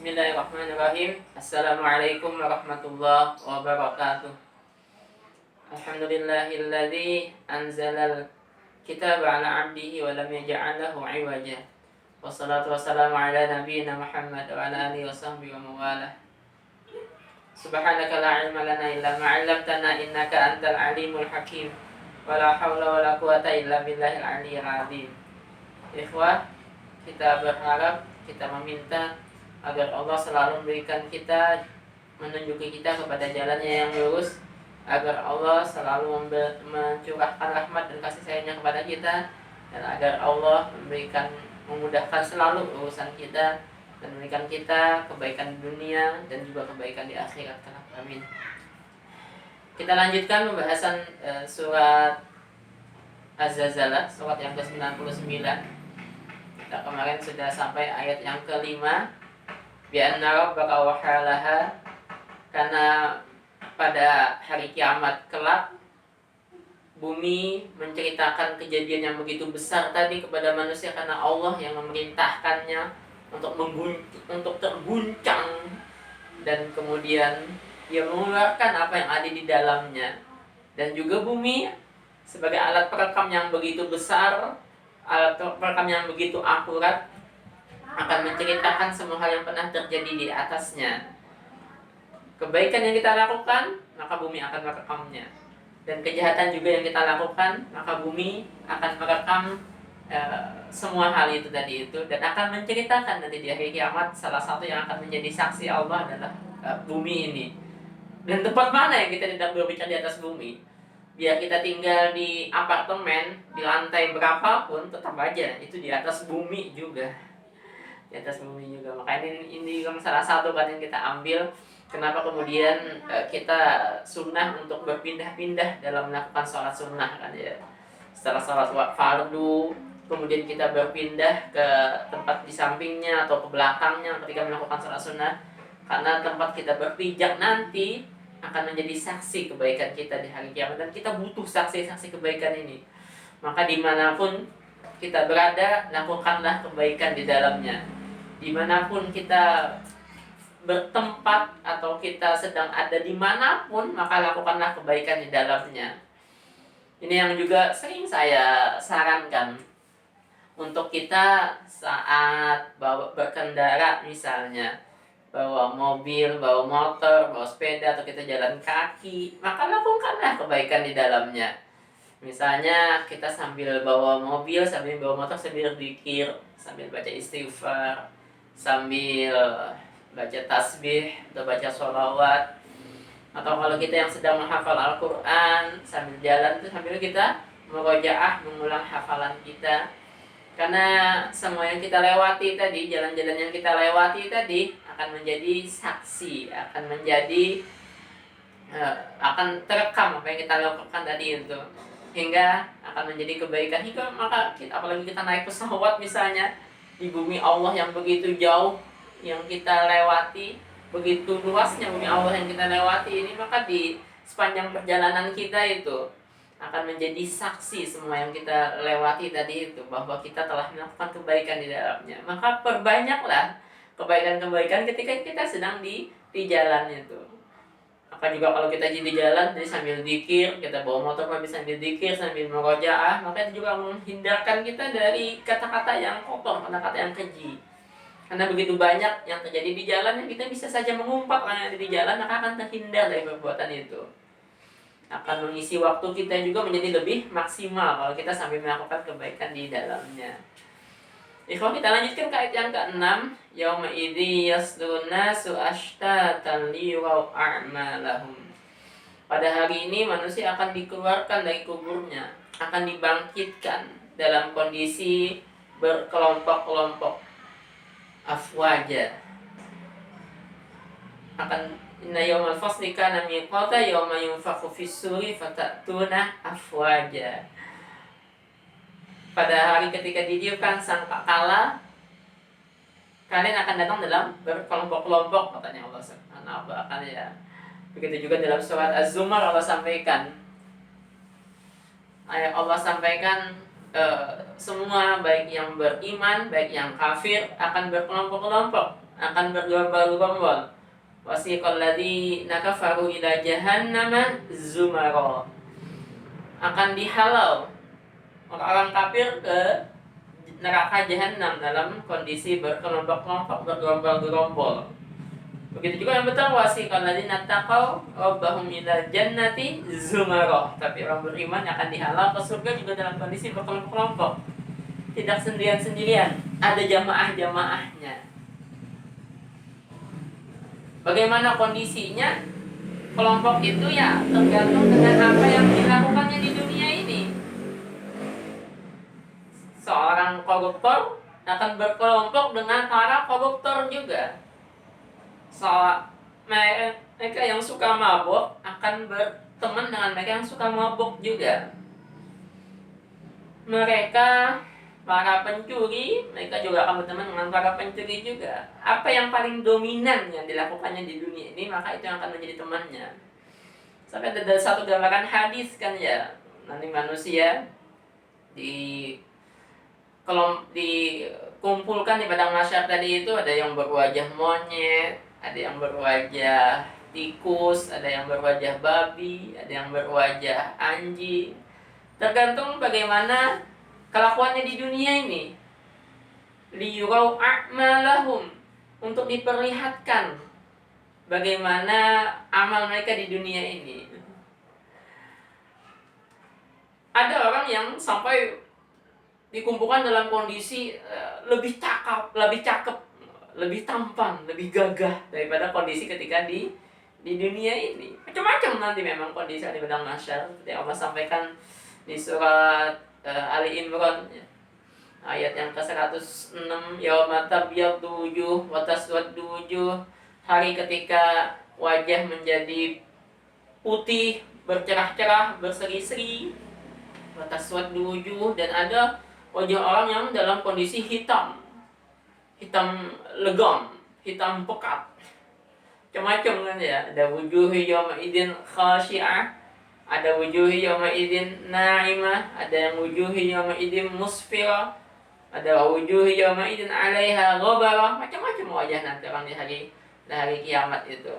Bismillahirrahmanirrahim. Assalamualaikum warahmatullahi wabarakatuh. Alhamdulillahilladzi anzalal kitaba ala 'abdihi wa lam yaj'al lahu 'iwaja. Wassalatu wassalamu ala nabiyyina Muhammad wa ala alihi wa sahbihi wa mawalah. Subhanaka la 'ilma lana illa ma 'allamtana innaka antal 'alimul hakim. Wa la haula wa la quwata illa billahil 'aliyyil 'azim. Ikhwah, kita berharap, kita meminta agar Allah selalu memberikan kita, menunjuki kita kepada jalannya yang lurus, agar Allah selalu mencurahkan rahmat dan kasih sayangnya kepada kita, dan agar Allah memudahkan selalu urusan kita dan memberikan kita kebaikan di dunia dan juga kebaikan di akhirat. Amin. Kita lanjutkan pembahasan surat Az-Zalzalah, surat yang ke-99. Kita kemarin sudah sampai ayat yang kelima. Bi'anna rabbaka wahalaha, karena pada hari kiamat kelak bumi menceritakan kejadian yang begitu besar tadi kepada manusia, karena Allah yang memerintahkannya untuk terguncang, dan kemudian Dia mengeluarkan apa yang ada di dalamnya. Dan juga bumi sebagai alat perekam yang begitu besar, alat perekam yang begitu akurat, akan menceritakan semua hal yang pernah terjadi di atasnya. Kebaikan yang kita lakukan, maka bumi akan merekamnya. Dan kejahatan juga yang kita lakukan, maka bumi akan merekam semua hal itu tadi itu, dan akan menceritakan nanti di akhir kiamat. Salah satu yang akan menjadi saksi Allah adalah bumi ini. Dan tempat mana yang kita tidak berbicara di atas bumi? Biar kita tinggal di apartemen di lantai berapapun, tetap aja itu di atas bumi juga. Di atas bumi juga. Makanya ini salah satu kan yang kita ambil. Kenapa kemudian kita sunnah untuk berpindah-pindah dalam melakukan sholat sunnah kan ya. Setelah sholat fardu, kemudian kita berpindah ke tempat di sampingnya atau ke belakangnya ketika melakukan sholat sunnah. Karena tempat kita berpijak nanti akan menjadi saksi kebaikan kita di hari kiamat, dan kita butuh saksi-saksi kebaikan ini. Maka dimanapun kita berada, lakukanlah kebaikan di dalamnya. Dimanapun kita bertempat atau kita sedang ada dimanapun, maka lakukanlah kebaikan di dalamnya. Ini yang juga sering saya sarankan untuk kita saat berkendara, misalnya bawa mobil, bawa motor, bawa sepeda, atau kita jalan kaki, maka lakukanlah kebaikan di dalamnya. Misalnya kita sambil bawa mobil, sambil bawa motor, sambil berzikir, sambil baca istighfar, sambil baca tasbih atau baca sholawat, atau kalau kita yang sedang menghafal Al-Quran, sambil jalan itu sambil kita murojaah, mengulang hafalan kita. Karena semua yang kita lewati tadi, jalan-jalan yang kita lewati tadi akan menjadi saksi, akan terekam apa yang kita lakukan tadi itu, hingga akan menjadi kebaikan. Hingga maka apalagi kita naik pesawat misalnya, di bumi Allah yang begitu jauh yang kita lewati, begitu luasnya bumi Allah yang kita lewati ini, maka di sepanjang perjalanan kita itu akan menjadi saksi semua yang kita lewati tadi itu, bahwa kita telah melakukan kebaikan di dalamnya. Maka perbanyaklah kebaikan-kebaikan ketika kita sedang di jalan itu. Maka juga kalau kita di jalan, jadi sambil zikir, kita bawa motor sambil zikir, sambil murojaah, maka itu juga menghindarkan kita dari kata-kata yang kotor, kata-kata yang keji. Karena begitu banyak yang terjadi di jalan yang kita bisa saja mengumpat orang yang ada di jalan, maka akan terhindar dari perbuatan itu. Akan mengisi waktu kita juga menjadi lebih maksimal kalau kita sambil melakukan kebaikan di dalamnya. Ikhwan, kita lanjutkan ke ayat yang ke-6. Yauma idzi yasdurun nasu ashtatan liyuraw a'malahum. Pada hari ini manusia akan dikeluarkan dari kuburnya, akan dibangkitkan dalam kondisi berkelompok-kelompok, afwaja. Inna yawmal fasli kana miqata yawma yunfakhu fis-suri fatatuna afwaja. Pada hari ketika ditiupkan sangkakala, kalian akan datang dalam berkelompok-kelompok, katanya Allah Subhanahu wa ta'ala ya. Begitu juga dalam surat Az-Zumar Allah sampaikan, Allah sampaikan semua baik yang beriman, baik yang kafir akan berkelompok-kelompok akan bergerombol-gerombol. Wasiqal ladzina kafaru ila jahannama zumara. Akan dihalau orang-orang kafir ke neraka jahanam dalam kondisi berkelompok-kelompok, bergerombol-gerombol. Begitu juga yang betul, wasiqal ladzina taqaw rabbahum ila jannati zumara. Tapi orang beriman akan dihalau ke surga juga dalam kondisi berkelompok-kelompok, tidak sendirian-sendirian, ada jamaah-jamaahnya. Bagaimana kondisinya kelompok itu ya tergantung dengan apa yang dilakukannya di dunia ini. Seorang koruptor akan berkelompok dengan para koruptor juga. Mereka yang suka mabuk akan berteman dengan mereka yang suka mabuk juga. Mereka para pencuri, mereka juga akan berteman dengan para pencuri juga. Apa yang paling dominan yang dilakukannya di dunia ini, maka itu yang akan menjadi temannya. Sampai ada satu gambaran hadis kan ya, nanti manusia dikumpulkan di padang mahsyar tadi itu, ada yang berwajah monyet, ada yang berwajah tikus, ada yang berwajah babi, ada yang berwajah anjing. Tergantung bagaimana kelakuannya di dunia ini. Liyurau a'malahum, untuk diperlihatkan bagaimana amal mereka di dunia ini. Ada orang yang sampai dikumpulkan dalam kondisi lebih cakep, lebih tampan, lebih gagah daripada kondisi ketika di dunia ini. Macam-macam nanti memang kondisi di padang mahsyar. Seperti Allah sampaikan di surat Ali Imran ayat yang ke-106, yauma tabyaddu wujuh wa taswaddu wujuh, hari ketika wajah menjadi putih, bercerah-cerah, berseri-seri, wa taswaddu wujuh, dan ada wajah orang yang dalam kondisi hitam legam, hitam pekat, macam-macam kan ya. Ada wujuh yawma idzin khashi'ah, ada wujuh yawma idzin na'imah, ada yang wujuh yawma idzin musfirah, ada wujuh yawma idzin 'alaiha ghabarah. Macam-macam wajah nanti orang di hari kiamat itu.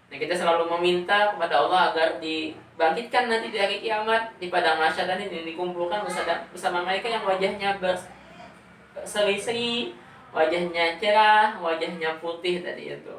Nah, kita selalu meminta kepada Allah agar dibangkitkan nanti di hari kiamat di padang mahsyar tadi, dikumpulkan bersama mereka yang wajahnya berseri-seri, wajahnya cerah, wajahnya putih tadi itu.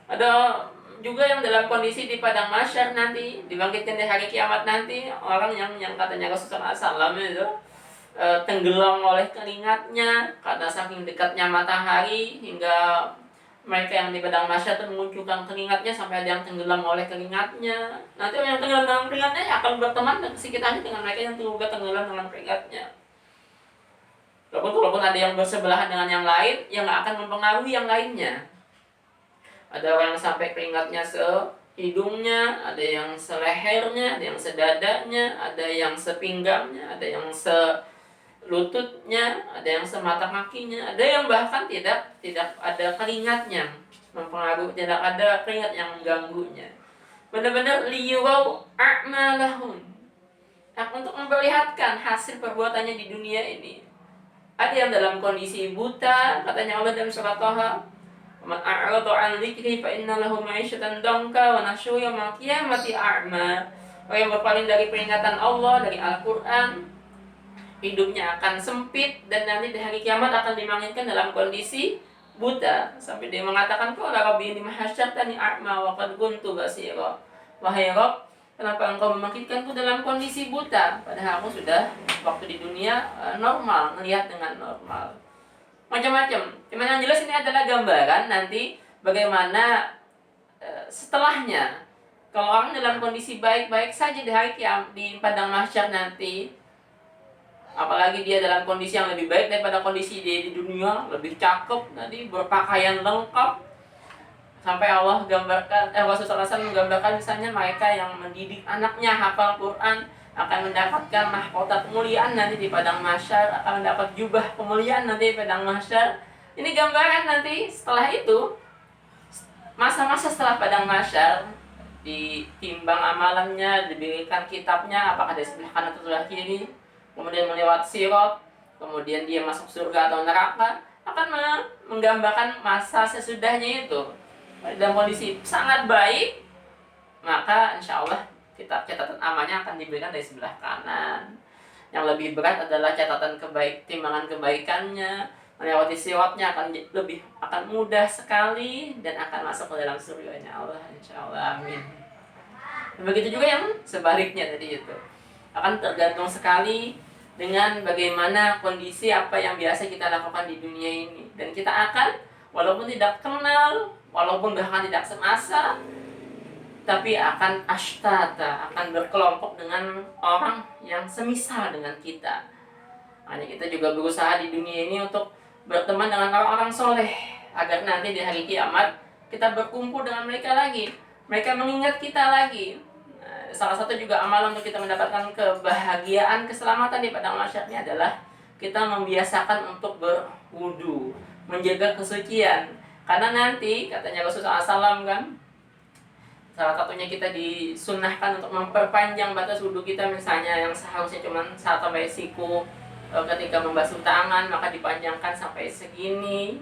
Ada juga yang dalam kondisi di padang mahsyar nanti dibangkitkan di hari kiamat nanti, orang yang katanya Rasulullah SAW itu tenggelam oleh keringatnya karena saking dekatnya matahari, hingga mereka yang di padang mahsyar itu mengucurkan keringatnya sampai ada yang tenggelam oleh keringatnya. Nanti yang tenggelam dengan keringatnya akan berteman dan sekitarnya dengan mereka yang juga tenggelam dengan keringatnya. Walaupun ada yang bersebelahan dengan yang lain, yang akan mempengaruhi yang lainnya. Ada orang yang sampai keringatnya sehidungnya, ada yang selehernya, ada yang sedadanya, ada yang sepinggangnya, ada yang lututnya, ada yang semata kakinya, ada yang bahkan tidak ada keringatnya mempengaruhi, tidak ada keringat yang mengganggunya. Benar-benar liyurau a'malahum, untuk memperlihatkan hasil perbuatannya di dunia ini. Ada yang dalam kondisi buta, katanya Allah dalam surat Thaha, "Man a'rada 'an dzikri fa inna lahu ma'isyatan danka wa nahsyuru yaumal qiyamati a'ma." Orang yang berpaling dari peringatan Allah, dari Al-Qur'an, hidupnya akan sempit, dan nanti di hari kiamat akan dibangkitkan dalam kondisi buta. Sampai dia mengatakan, qala rabbi lima hasyartani a'ma wa qad kuntu basira. Wahai Rabb, kenapa engkau membangkitkanku dalam kondisi buta, padahal aku sudah waktu di dunia normal, melihat dengan normal. Macam-macam. Cuman yang jelas ini adalah gambaran nanti bagaimana setelahnya. Kalau orang dalam kondisi baik-baik saja di hari kiamat, di padang mahsyar nanti, apalagi dia dalam kondisi yang lebih baik daripada kondisi dia di dunia, lebih cakep, tadi berpakaian lengkap, sampai Allah gambarkan, Rasulullah SAW menggambarkan misalnya mereka yang mendidik anaknya hafal Quran akan mendapatkan mahkota kemuliaan nanti di padang mahsyar, akan mendapat jubah kemuliaan nanti di padang mahsyar. Ini gambaran nanti setelah itu, masa-masa setelah padang mahsyar, ditimbang amalannya, diberikan kitabnya, apakah di sebelah kanan atau sebelah kiri, kemudian melewati sirat, kemudian dia masuk surga atau neraka. akan menggambarkan masa sesudahnya itu. Dalam kondisi sangat baik, maka insya Allah catatan amalnya akan diberikan dari sebelah kanan. Yang lebih berat adalah catatan timbangan kebaikannya, melewati siratnya akan mudah sekali dan akan masuk ke dalam surganya Allah, insya Allah, amin. Begitu juga yang sebaliknya tadi itu, akan tergantung sekali dengan bagaimana kondisi apa yang biasa kita lakukan di dunia ini. Dan kita akan, walaupun tidak kenal, walaupun bahkan tidak semasa, tapi akan ashtata, akan berkelompok dengan orang yang semisal dengan kita. Hanya kita juga berusaha di dunia ini untuk berteman dengan orang-orang soleh, agar nanti di hari kiamat kita berkumpul dengan mereka lagi, mereka mengingat kita lagi. Salah satu juga amalan untuk kita mendapatkan kebahagiaan, keselamatan di padang mahsyar ini adalah kita membiasakan untuk berwudu, menjaga kesucian. Karena nanti katanya Rasulullah SAW kan, salah satunya kita disunnahkan untuk memperpanjang batas wudu kita, misalnya yang seharusnya cuma 1 sampai siku ketika membasuh tangan, maka dipanjangkan sampai segini,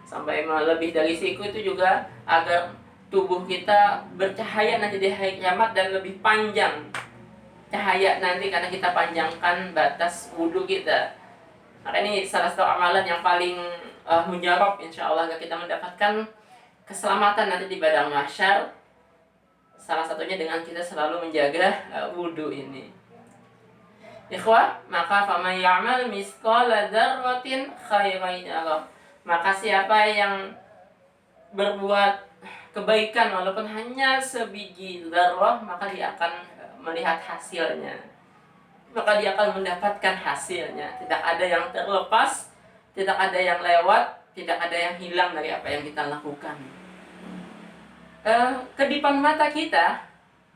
sampai lebih dari siku. Itu juga agar tubuh kita bercahaya nanti di hari kiamat dan lebih panjang cahaya nanti karena kita panjangkan batas wudhu kita. Maka ini salah satu amalan yang paling mujarab insya Allah agar kita mendapatkan keselamatan nanti di padang mahsyar. Salah satunya dengan kita selalu menjaga wudhu ini. Ikhwah, maka faman ya'mal misqala dzarratin khairan yarah. Maka siapa yang berbuat kebaikan walaupun hanya sebiji dzarrah, maka dia akan melihat hasilnya. Maka dia akan mendapatkan hasilnya. Tidak ada yang terlepas, tidak ada yang lewat, tidak ada yang hilang dari apa yang kita lakukan. Kedipan mata kita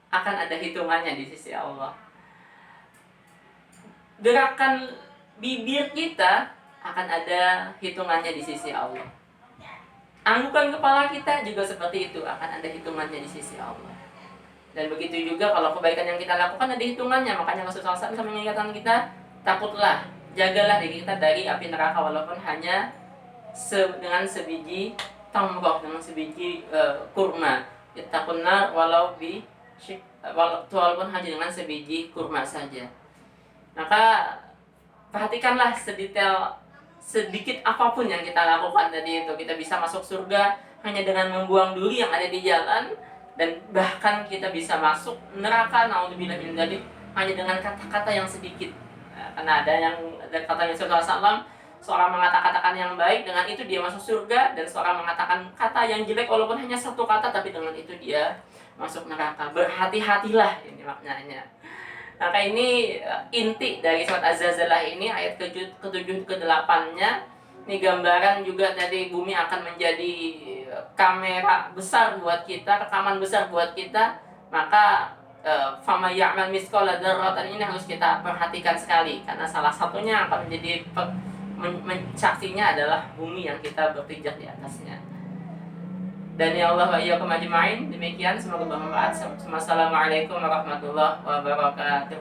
akan ada hitungannya di sisi Allah. Gerakan bibir kita akan ada hitungannya di sisi Allah. Anggukan kepala kita juga seperti itu, akan ada hitungannya di sisi Allah. Dan begitu juga kalau kebaikan yang kita lakukan ada hitungannya. Makanya Rasulullah SAW mengingatkan kita, takutlah, jagalah diri kita dari api neraka walaupun hanya dengan sebiji tamroh, dengan sebiji kurma. Ittaqun nar walaupun hanya dengan sebiji kurma saja. Maka perhatikanlah sedikit apapun yang kita lakukan tadi itu. Kita bisa masuk surga hanya dengan membuang duri yang ada di jalan, dan bahkan kita bisa masuk neraka naudzubillah min dzalik hanya dengan kata-kata yang sedikit. Karena ada katanya Rasulullah SAW, seorang mengatakan yang baik, dengan itu dia masuk surga, dan seorang mengatakan kata yang jelek walaupun hanya 1 kata, tapi dengan itu dia masuk neraka. Berhati-hatilah, ini maknanya. Maka ini inti dari surat Az-Zalzalah ini, ayat ke-7 ke-8-nya. Ini gambaran juga dari bumi akan menjadi kamera besar buat kita, rekaman besar buat kita. Maka fama ya'mal misqala dzarratin ini harus kita perhatikan sekali, karena salah satunya akan menjadi saksinya adalah bumi yang kita berpijak di atasnya. Dan ya Allah wa iyyakum ajma'in, demikian, semoga bermanfaat. Wassalamualaikum warahmatullahi wabarakatuh.